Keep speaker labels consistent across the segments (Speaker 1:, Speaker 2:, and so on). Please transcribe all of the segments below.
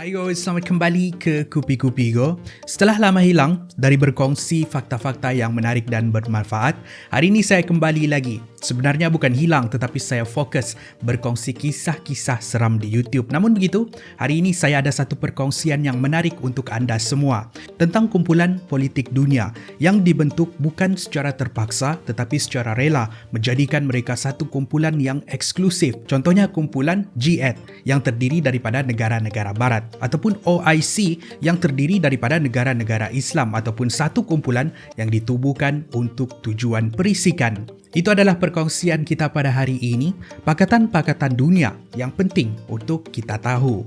Speaker 1: Hai guys, selamat kembali ke Kupi-Kupi Go. Setelah lama hilang dari berkongsi fakta-fakta yang menarik dan bermanfaat, hari ini saya kembali lagi. Sebenarnya bukan hilang tetapi saya fokus berkongsi kisah-kisah seram di YouTube. Namun begitu, hari ini saya ada satu perkongsian yang menarik untuk anda semua tentang kumpulan politik dunia yang dibentuk bukan secara terpaksa tetapi secara rela menjadikan mereka satu kumpulan yang eksklusif. Contohnya kumpulan G8 yang terdiri daripada negara-negara barat ataupun OIC yang terdiri daripada negara-negara Islam ataupun satu kumpulan yang ditubuhkan untuk tujuan perisikan. Itu adalah perkongsian kita pada hari ini, pakatan-pakatan dunia yang penting untuk kita tahu.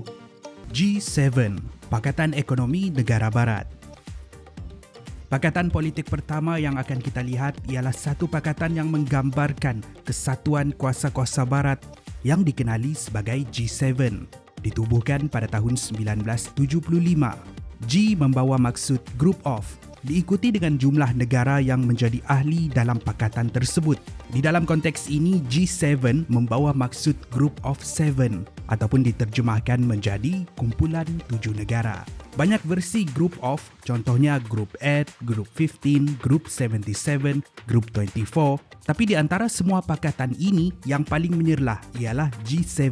Speaker 1: G7, Pakatan Ekonomi Negara Barat. Pakatan politik pertama yang akan kita lihat ialah satu pakatan yang menggambarkan kesatuan kuasa-kuasa barat yang dikenali sebagai G7. Ditubuhkan pada tahun 1975. G membawa maksud Group of, diikuti dengan jumlah negara yang menjadi ahli dalam pakatan tersebut. Di dalam konteks ini, G7 membawa maksud Group of 7 ataupun diterjemahkan menjadi kumpulan 7 negara. Banyak versi Group of, contohnya Group 8, Group 15, Group 77, Group 24. Tapi di antara semua pakatan ini, yang paling menyerlah ialah G7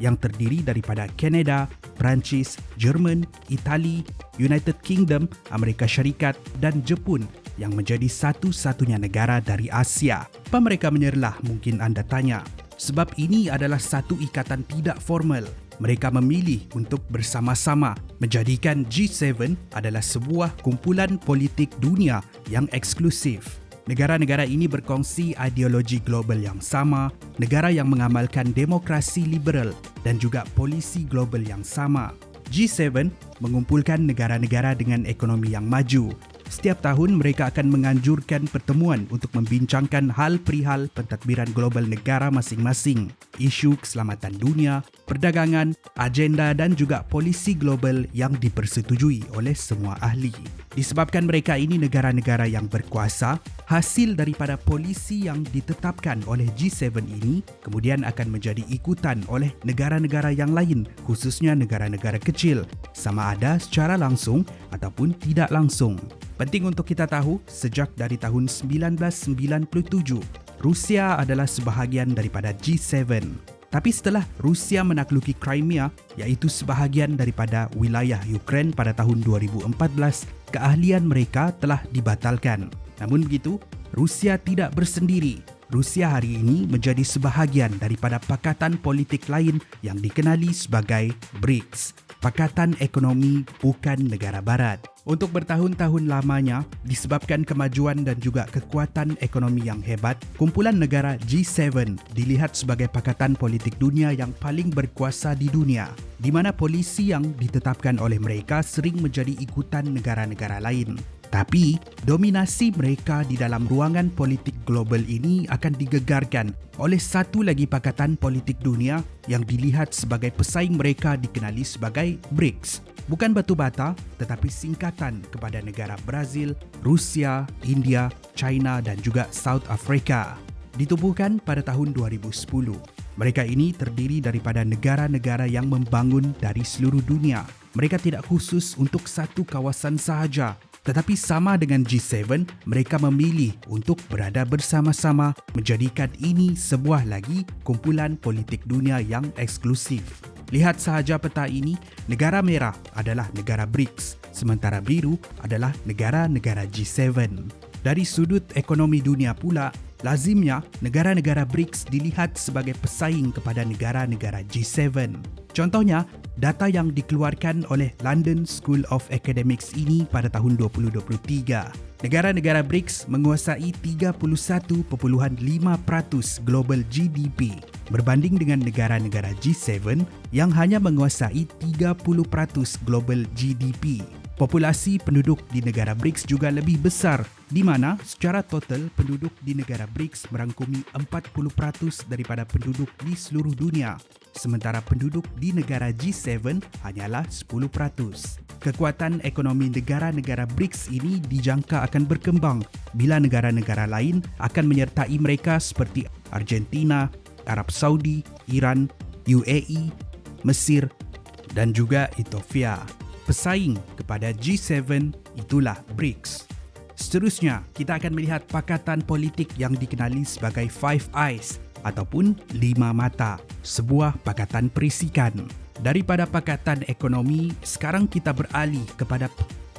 Speaker 1: yang terdiri daripada Kanada, Perancis, Jerman, Itali, United Kingdom, Amerika Syarikat dan Jepun yang menjadi satu-satunya negara dari Asia. Apa mereka menyerlah, mungkin anda tanya? Sebab ini adalah satu ikatan tidak formal. Mereka memilih untuk bersama-sama menjadikan G7 adalah sebuah kumpulan politik dunia yang eksklusif. Negara-negara ini berkongsi ideologi global yang sama, negara yang mengamalkan demokrasi liberal dan juga polisi global yang sama. G7 mengumpulkan negara-negara dengan ekonomi yang maju. Setiap tahun mereka akan menganjurkan pertemuan untuk membincangkan hal perihal pentadbiran global negara masing-masing, isu keselamatan dunia, perdagangan, agenda dan juga polisi global yang dipersetujui oleh semua ahli. Disebabkan mereka ini negara-negara yang berkuasa, hasil daripada polisi yang ditetapkan oleh G7 ini kemudian akan menjadi ikutan oleh negara-negara yang lain, khususnya negara-negara kecil, sama ada secara langsung ataupun tidak langsung. Penting untuk kita tahu, sejak dari tahun 1997, Rusia adalah sebahagian daripada G7. Tapi setelah Rusia menakluki Crimea, iaitu sebahagian daripada wilayah Ukraine pada tahun 2014, keahlian mereka telah dibatalkan. Namun begitu, Rusia tidak bersendiri. Rusia hari ini menjadi sebahagian daripada pakatan politik lain yang dikenali sebagai BRICS, Pakatan Ekonomi Bukan Negara Barat. Untuk bertahun-tahun lamanya, disebabkan kemajuan dan juga kekuatan ekonomi yang hebat, kumpulan negara G7 dilihat sebagai pakatan politik dunia yang paling berkuasa di dunia, di mana polisi yang ditetapkan oleh mereka sering menjadi ikutan negara-negara lain. Tapi, dominasi mereka di dalam ruangan politik global ini akan digegarkan oleh satu lagi pakatan politik dunia yang dilihat sebagai pesaing mereka dikenali sebagai BRICS. Bukan batu bata, tetapi singkatan kepada negara Brazil, Rusia, India, China dan juga South Africa. Ditubuhkan pada tahun 2010. Mereka ini terdiri daripada negara-negara yang membangun dari seluruh dunia. Mereka tidak khusus untuk satu kawasan sahaja. Tetapi sama dengan G7, mereka memilih untuk berada bersama-sama menjadikan ini sebuah lagi kumpulan politik dunia yang eksklusif. Lihat sahaja peta ini, negara merah adalah negara BRICS, sementara biru adalah negara-negara G7. Dari sudut ekonomi dunia pula, lazimnya negara-negara BRICS dilihat sebagai pesaing kepada negara-negara G7. Contohnya, data yang dikeluarkan oleh London School of Economics ini pada tahun 2023. Negara-negara BRICS menguasai 31.5% global GDP berbanding dengan negara-negara G7 yang hanya menguasai 30% global GDP. Populasi penduduk di negara BRICS juga lebih besar, di mana secara total penduduk di negara BRICS merangkumi 40% daripada penduduk di seluruh dunia, sementara penduduk di negara G7 hanyalah 10%. Kekuatan ekonomi negara-negara BRICS ini dijangka akan berkembang bila negara-negara lain akan menyertai mereka seperti Argentina, Arab Saudi, Iran, UAE, Mesir, dan juga Ethiopia. Pesaing kepada G7 itulah BRICS. Seterusnya, kita akan melihat pakatan politik yang dikenali sebagai Five Eyes ataupun 5 mata, sebuah pakatan perisikan. Daripada pakatan ekonomi, sekarang kita beralih kepada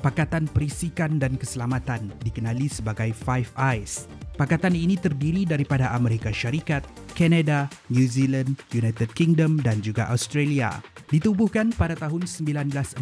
Speaker 1: pakatan perisikan dan keselamatan dikenali sebagai Five Eyes. Pakatan ini terdiri daripada Amerika Syarikat, Kanada, New Zealand, United Kingdom dan juga Australia. Ditubuhkan pada tahun 1941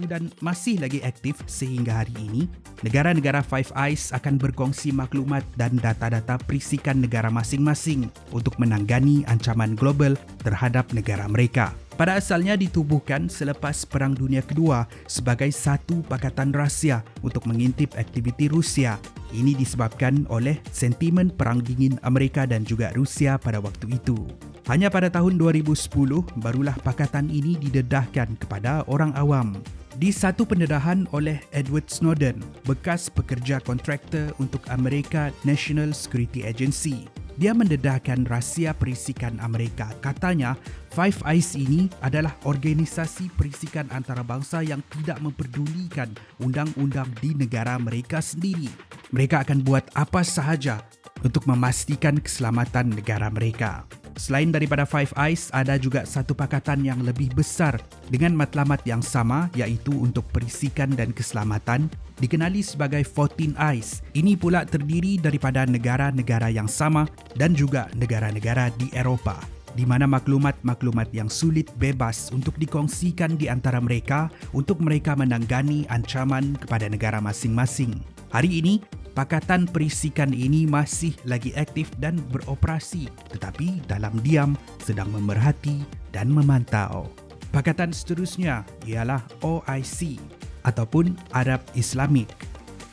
Speaker 1: dan masih lagi aktif sehingga hari ini, negara-negara Five Eyes akan berkongsi maklumat dan data-data perisikan negara masing-masing untuk menanggani ancaman global terhadap negara mereka. Pada asalnya ditubuhkan selepas Perang Dunia Kedua sebagai satu pakatan rahsia untuk mengintip aktiviti Rusia. Ini disebabkan oleh sentimen Perang Dingin Amerika dan juga Rusia pada waktu itu. Hanya pada tahun 2010 barulah pakatan ini didedahkan kepada orang awam. Di satu pendedahan oleh Edward Snowden, bekas pekerja kontraktor untuk Amerika National Security Agency. Dia mendedahkan rahsia perisikan Amerika. Katanya, Five Eyes ini adalah organisasi perisikan antarabangsa yang tidak memperdulikan undang-undang di negara mereka sendiri. Mereka akan buat apa sahaja untuk memastikan keselamatan negara mereka. Selain daripada Five Eyes, ada juga satu pakatan yang lebih besar dengan matlamat yang sama, iaitu untuk perisikan dan keselamatan, dikenali sebagai 14 Eyes. Ini pula terdiri daripada negara-negara yang sama dan juga negara-negara di Eropah, di mana maklumat-maklumat yang sulit bebas untuk dikongsikan di antara mereka untuk mereka menanggani ancaman kepada negara masing-masing. Hari ini, pakatan perisikan ini masih lagi aktif dan beroperasi, tetapi dalam diam sedang memerhati dan memantau. Pakatan seterusnya ialah OIC ataupun Arab Islamic.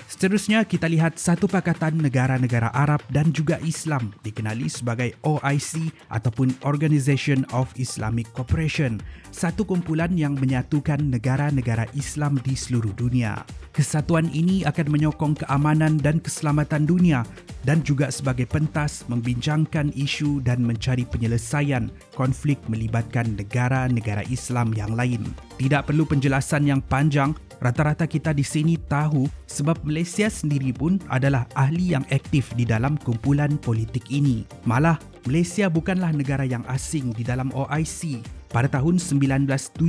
Speaker 1: Seterusnya kita lihat satu pakatan negara-negara Arab dan juga Islam dikenali sebagai OIC ataupun Organization of Islamic Cooperation, satu kumpulan yang menyatukan negara-negara Islam di seluruh dunia. Kesatuan ini akan menyokong keamanan dan keselamatan dunia dan juga sebagai pentas membincangkan isu dan mencari penyelesaian konflik melibatkan negara-negara Islam yang lain. Tidak perlu penjelasan yang panjang, rata-rata kita di sini tahu sebab Malaysia sendiri pun adalah ahli yang aktif di dalam kumpulan politik ini. Malah, Malaysia bukanlah negara yang asing di dalam OIC. Pada tahun 1971,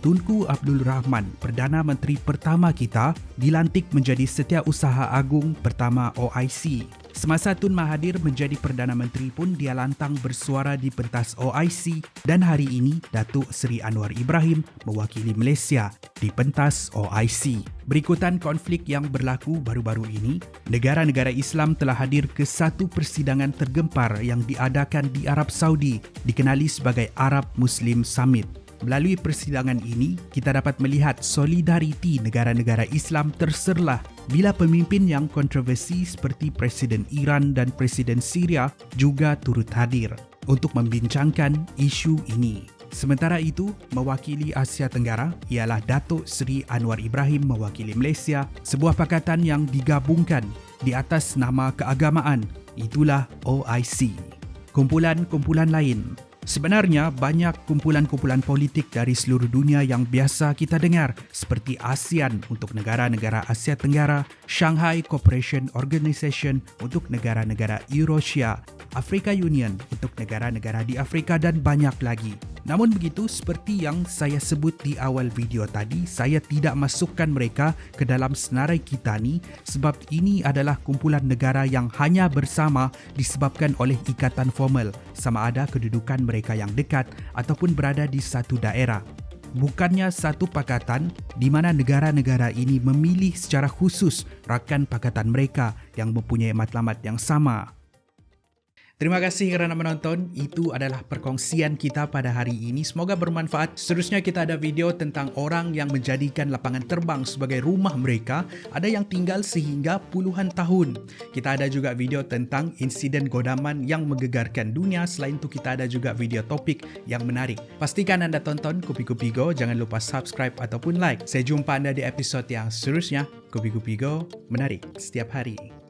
Speaker 1: Tunku Abdul Rahman, Perdana Menteri pertama kita, dilantik menjadi Setiausaha Agung pertama OIC. Semasa Tun Mahathir menjadi Perdana Menteri pun dia lantang bersuara di pentas OIC dan hari ini Datuk Seri Anwar Ibrahim mewakili Malaysia di pentas OIC. Berikutan konflik yang berlaku baru-baru ini, negara-negara Islam telah hadir ke satu persidangan tergempar yang diadakan di Arab Saudi, dikenali sebagai Arab Muslim Summit. Melalui persidangan ini, kita dapat melihat solidariti negara-negara Islam terserlah bila pemimpin yang kontroversi seperti Presiden Iran dan Presiden Syria juga turut hadir untuk membincangkan isu ini. Sementara itu, mewakili Asia Tenggara ialah Datuk Seri Anwar Ibrahim mewakili Malaysia, sebuah pakatan yang digabungkan di atas nama keagamaan. Itulah OIC. Kumpulan-kumpulan lain. Sebenarnya banyak kumpulan-kumpulan politik dari seluruh dunia yang biasa kita dengar seperti ASEAN untuk negara-negara Asia Tenggara, Shanghai Cooperation Organization untuk negara-negara Eurasia, Africa Union untuk negara-negara di Afrika dan banyak lagi. Namun begitu, seperti yang saya sebut di awal video tadi, saya tidak masukkan mereka ke dalam senarai kita ni sebab ini adalah kumpulan negara yang hanya bersama disebabkan oleh ikatan formal, sama ada kedudukan mereka yang dekat ataupun berada di satu daerah. Bukannya satu pakatan di mana negara-negara ini memilih secara khusus rakan pakatan mereka yang mempunyai matlamat yang sama. Terima kasih kerana menonton. Itu adalah perkongsian kita pada hari ini. Semoga bermanfaat. Seterusnya kita ada video tentang orang yang menjadikan lapangan terbang sebagai rumah mereka. Ada yang tinggal sehingga puluhan tahun. Kita ada juga video tentang insiden godaman yang menggegarkan dunia. Selain itu kita ada juga video topik yang menarik. Pastikan anda tonton Kupi-Kupi Go. Jangan lupa subscribe ataupun like. Saya jumpa anda di episod yang seterusnya. Kupi-Kupi Go menarik setiap hari.